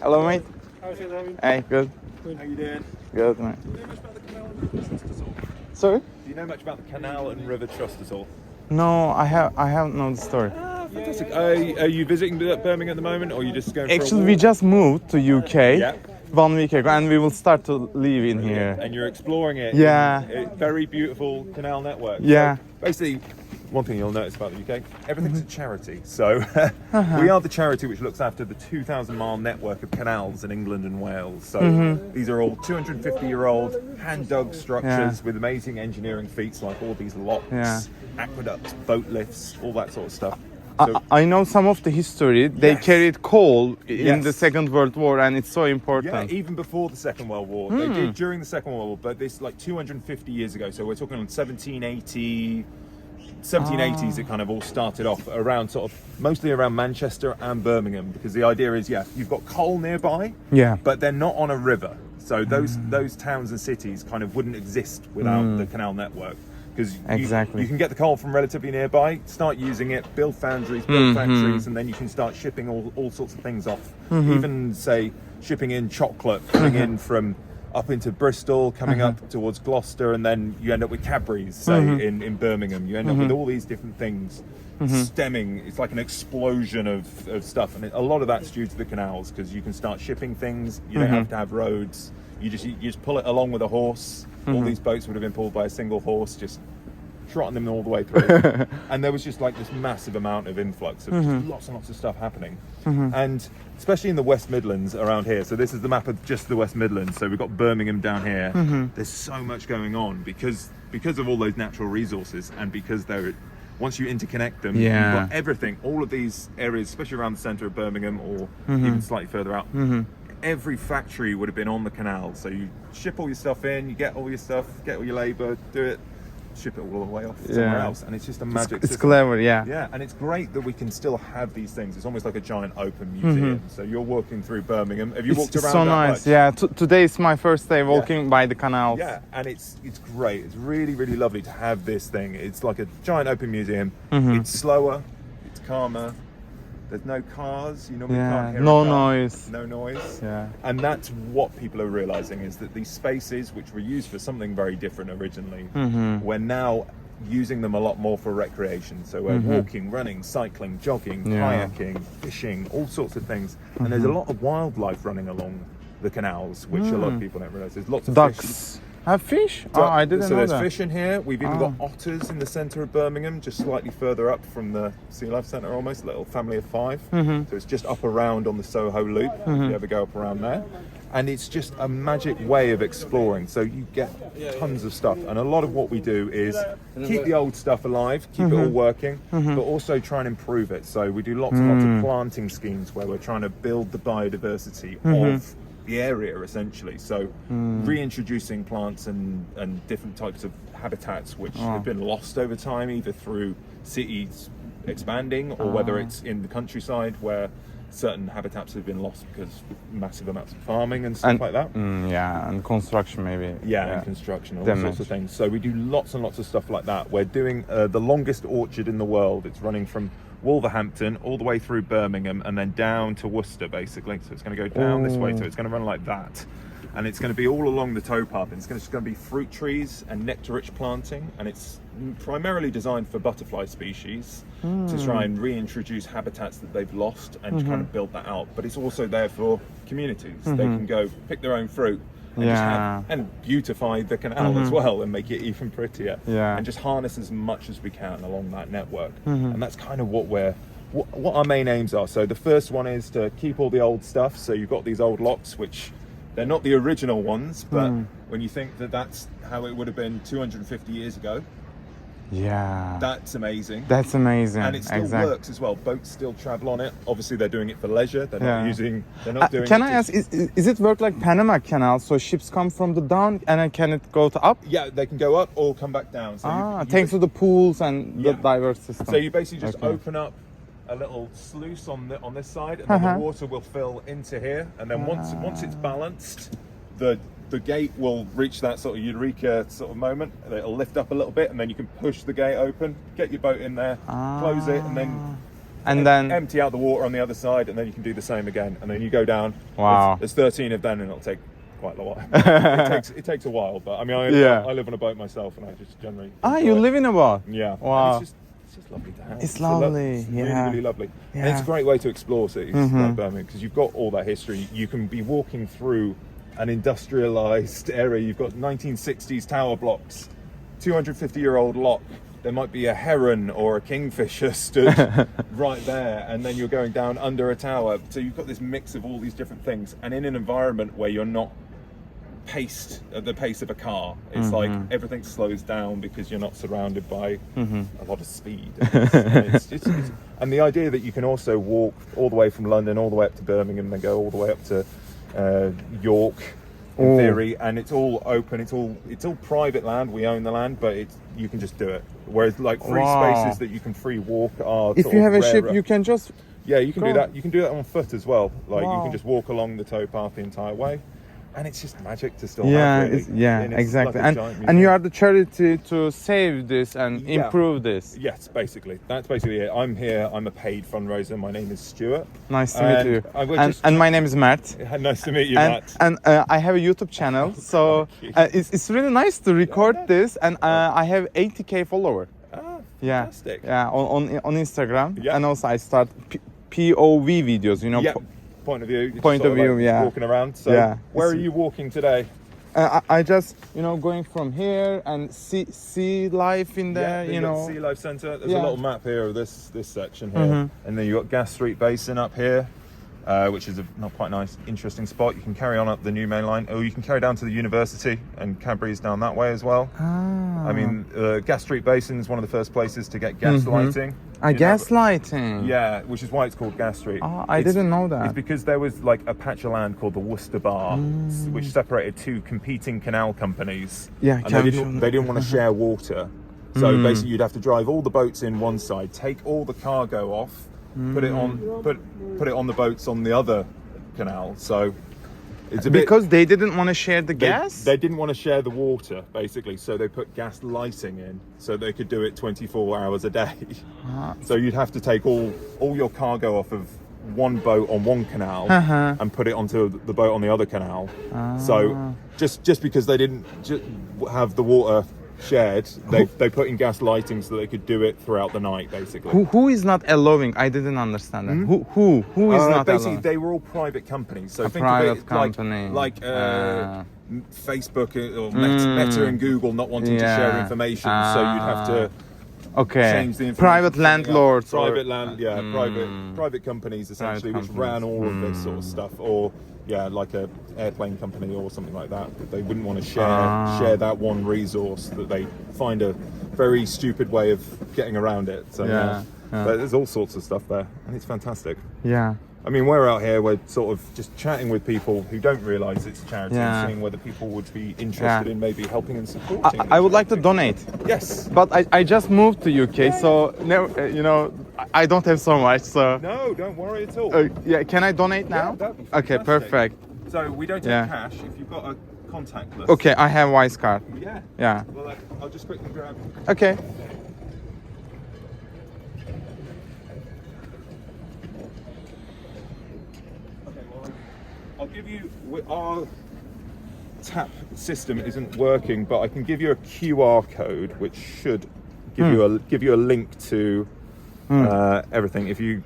Hello, mate. How's it going? Hey, good. How you doing? Good, mate. Do you know much about the Canal and River Trust at all? Sorry? Do you know much about the Canal and River Trust at all? No, I haven't known the story. Fantastic. Are you visiting Birmingham at the the moment, or are you just going for Actually, a we walk? just moved to UK Yeah. 1 week ago, and we will start to live in here. And you're exploring it. Yeah. Very beautiful canal network. Yeah. So basically, one thing you'll notice about the UK, everything's a charity. So we are the charity which looks after the 2,000-mile network of canals in England and Wales. So these are all 250-year-old hand-dug structures with amazing engineering feats, like all these locks, aqueducts, boat lifts, all that sort of stuff. So, I know some of the history. They Yes. carried coal in Yes. the Second World War, and it's so yeah, important. even before the Second World War. They did during the Second World War, but this like 250 years ago. So we're talking 1780s it kind of all started off around mostly around Manchester and Birmingham, because the idea is, you've got coal nearby, Yeah. but they're not on a river. So those towns and cities kind of wouldn't exist without the canal network. Because Exactly. you can get the coal from relatively nearby, start using it, build foundries, build factories, and then you can start shipping all sorts of things off. Even, say, shipping in chocolate, coming in from up into Bristol, coming up towards Gloucester, and then you end up with Cadbury's, say, in Birmingham. You end up with all these different things stemming. It's like an explosion of stuff. And a lot of that's due to the canals, because you can start shipping things. You don't have to have roads. You just pull it along with a horse. All these boats would have been pulled by a single horse, just trotting them all the way through. And there was just like this massive amount of influx of just lots and lots of stuff happening. And especially in the West Midlands around here. So this is the map of just the West Midlands. So we've got Birmingham down here. There's so much going on because of all those natural resources, and because once you interconnect them, you've got everything. All of these areas, especially around the centre of Birmingham, or even slightly further out, every factory would have been on the canal. So you ship all your stuff in, you get all your stuff, get all your labour, do it, ship it all the way off somewhere else, and it's just a magic It's system. clever, yeah. Yeah, and it's great that we can still have these things. It's almost like a giant open museum. So you're walking through Birmingham. Have you walked It's around so that nice. much? Yeah, today is my first day walking by the canals. Yeah, and it's great. It's really, really lovely to have this thing. It's like a giant open museum. It's slower, it's calmer. There's no cars. You normally can't hear no a car. noise. No noise. Yeah. And that's what people are realizing, is that these spaces, which were used for something very different originally, we're now using them a lot more for recreation. So we're walking, running, cycling, jogging, kayaking, fishing, all sorts of things. And there's a lot of wildlife running along the canals, which a lot of people don't realize. There's lots of fish. Ducks. Have fish? Oh, I didn't So know there's that. fish in here. We've even got otters in the centre of Birmingham, just slightly further up from the Sea Life Centre, almost a little family of 5. So it's just up around on the Soho Loop, if you ever go up around there. And it's just a magic way of exploring. So you get tons of stuff. And a lot of what we do is keep the old stuff alive, keep it all working, but also try and improve it. So we do lots and lots of planting schemes where we're trying to build the biodiversity of the area, essentially. So reintroducing plants and different types of habitats which have been lost over time, either through cities expanding, or whether it's in the countryside where certain habitats have been lost because massive amounts of farming and stuff like that. Yeah, and construction maybe. And construction, all Damage. sorts of things. So we do lots and lots of stuff like that. We're doing the longest orchard in the world. It's running from Wolverhampton all the way through Birmingham and then down to Worcester, basically. So it's going to go down this way. So it's going to run like that. And it's going to be all along the towpath. And it's just going to be fruit trees and nectar-rich planting. And it's primarily designed for butterfly species to try and reintroduce habitats that they've lost and to kind of build that out. But it's also there for communities. They can go pick their own fruit and just and beautify the canal as well, and make it even prettier. And just harness as much as we can along that network. And that's kind of what our main aims are. So the first one is to keep all the old stuff. So you've got these old locks, which they're not the original ones, but when you think that that's how it would have been 250 years ago, that's amazing. That's amazing. And it still works as well. Boats still travel on it. Obviously, they're doing it for leisure. They're not using. They're not doing. Can I ask? Is it work like Panama Canal? So ships come from the down, and then can it go to up? Yeah, they can go up or come back down. So thanks to the pools and the diverse system. So you basically just open up a little sluice on this side, and then the water will fill into here. And then once it's balanced, the gate will reach that sort of eureka sort of moment. It'll lift up a little bit, and then you can push the gate open, get your boat in there, close it, and then And then empty out the water on the other side, and then you can do the same again. And then you go down. Wow. There's 13 of them, and it'll take quite a while. It takes a while, but I mean, I live on a boat myself, and I just generally. you enjoy it. live in a boat? Yeah. Wow. And it's just lovely to have. It's lovely, It's yeah. really, really lovely. And Yeah. it's a great way to explore cities like Birmingham, because you've got all that history. You can be walking through an industrialized area. You've got 1960s tower blocks, 250-year-old lock. There might be a heron or a kingfisher stood right there, and then you're going down under a tower. So you've got this mix of all these different things, and in an environment where you're not paced at the pace of a car. It's like everything slows down because you're not surrounded by a lot of speed. And the idea that you can also walk all the way from London all the way up to Birmingham, and then go all the way up to York in theory, and it's all open. It's all private land. We own the land, but you can just do it. Whereas like free spaces that you can free walk are. If you have a ship, you can just. Yeah, you can do that. You can do that on foot as well. Like you can just walk along the towpath the entire way. And it's just magic to still have, really. And it's exactly. like a giant And museum. you are the charity to save this and improve this. Yes, basically. That's basically it. I'm here. I'm a paid fundraiser. My name is Stuart. Nice to meet you. And And my name is Mert. nice to meet you, Matt. And I have a YouTube channel, so it's really nice to record this. And I have 80K follower. Fantastic. Yeah, on Instagram. Yeah. And also I start POV videos. You know. Yeah. Point of view. Point of view, yeah. Walking around. So where are you walking today? I just going from here and see life in there. Then You you've got know. the Sea Life Centre. There's a little map here of this section here, and then you got Gas Street Basin up here, which is a not quite nice, interesting spot. You can carry on up the new main line, or you can carry down to the university, and Cadbury's down that way as well. I mean, Gas Street Basin is one of the first places to get gas lighting. Gas lighting. Yeah, which is why it's called Gas Street. Oh, I didn't know that. It's because there was like a patch of land called the Worcester Bar, which separated two competing canal companies. Yeah, and they didn't want to share water. So basically, you'd have to drive all the boats in one side, take all the cargo off, put it on the boats on the other canal. So it's a because they didn't want to share the gas. They didn't want to share the water, basically. So they put gas lighting in, so they could do it 24 hours a day. So you'd have to take all your cargo off of one boat on one canal and put it onto the boat on the other canal. So just because they didn't have the water shared, they put in gas lighting so they could do it throughout the night, basically. Who is not allowing? I didn't understand that. Who is not basically allowing? They were all private companies. So think private of it company. like Facebook or Meta and Google not wanting to share information, so you'd have to change the information. Private landlords. Private private companies essentially, which ran all of this sort of stuff, or like a airplane company or something like that. They wouldn't want to share that one resource. That they find a very stupid way of getting around it. So but there's all sorts of stuff there, and it's fantastic. Yeah. I mean, we're out here, we're sort of just chatting with people who don't realise it's a charity and seeing whether people would be interested in maybe helping and supporting. I would like to donate. Yes. But I just moved to UK, so I don't have so much. So No, don't worry at all. can I donate now? Yeah, that'd be Okay, fantastic. perfect. So we don't take cash. If you've got a contactless. Okay, I have Wise card. Yeah. Yeah. Well, I'll just quickly grab. Okay. I'll give you our tap system isn't working, but I can give you a QR code which should give you a link to everything. If you